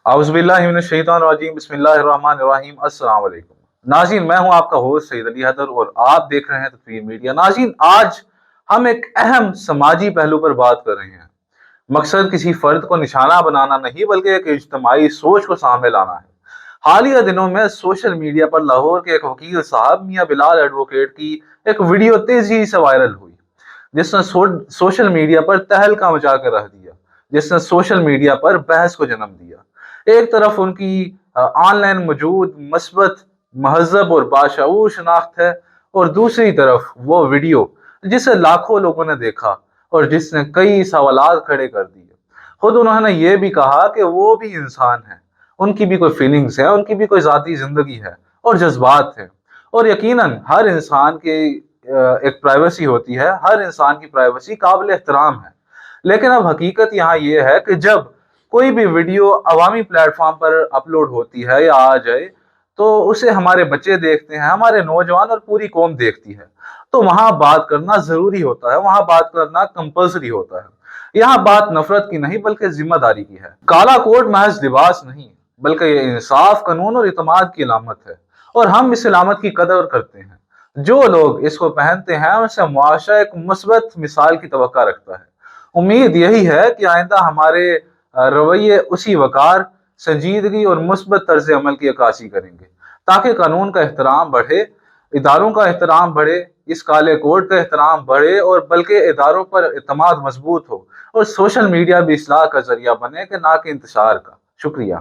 आउज़ुबिल्लाहिमिनश्शैतानिर्रजीम बिस्मिल्लाहिर्रहमानिर्रहीम अस्सलाम वालेकुम। नाज़रीन, मैं हूं आपका होस्ट सईद अली हैदर और आप देख रहे हैं तकरीर मीडिया। नाज़रीन, आज हम एक अहम समाजी पहलू पर बात कर रहे हैं। मकसद किसी फर्द को निशाना बनाना नहीं बल्कि एक इज्तिमाई सोच को सामने लाना है। हालिया दिनों में सोशल मीडिया पर लाहौर के एक वकील साहब मियां बिलाल एडवोकेट की एक वीडियो तेजी से वायरल हुई, जिसने सोशल मीडिया पर तहलका मचा कर रख दिया, जिसने सोशल मीडिया पर बहस को जन्म दिया। एक तरफ उनकी ऑनलाइन मौजूद मस्बत, महजब और बाशऊर शनाख्त है, और दूसरी तरफ वो वीडियो जिसे लाखों लोगों ने देखा और जिसने कई सवालात खड़े कर दिए। खुद उन्होंने ये भी कहा कि वो भी इंसान है, उनकी भी कोई फीलिंग्स है, उनकी भी कोई ज़ाती ज़िंदगी है और जज्बात हैं। और यकीनन हर इंसान की एक प्राइवेसी होती है, हर इंसान की प्राइवेसी काबिल एहतराम है। लेकिन अब हकीकत यहाँ ये है कि जब कोई भी वीडियो अवामी प्लेटफॉर्म पर अपलोड होती है या आ जाए, तो उसे हमारे बच्चे देखते हैं, हमारे नौजवान और पूरी कौम देखती है, तो वहां बात करना जरूरी होता है, वहां बात करना कंपल्सरी होता है। यहाँ बात नफरत की नहीं बल्कि जिम्मेदारी की है। काला कोट महज लिबास नहीं, बल्कि ये इंसाफ, कानून और इत्मीनान की अलामत है, और हम इस अलामत की कदर करते हैं। जो लोग इसको पहनते हैं उनसे मुआशरा एक मुस्बत मिसाल की तवक्का रखता है। उम्मीद यही है कि आइंदा हमारे रवैये उसी वकार, संजीदगी और मुस्बत तर्ज अमल की अक्कासी करेंगे, ताकि कानून का एहतराम बढ़े, इदारों का एहतराम बढ़े, इस काले कोड का एहतराम बढ़े, और बल्कि इदारों पर एतमाद मजबूत हो, और सोशल मीडिया भी इस्लाह का जरिया बने कि ना कि इंतशार का। शुक्रिया।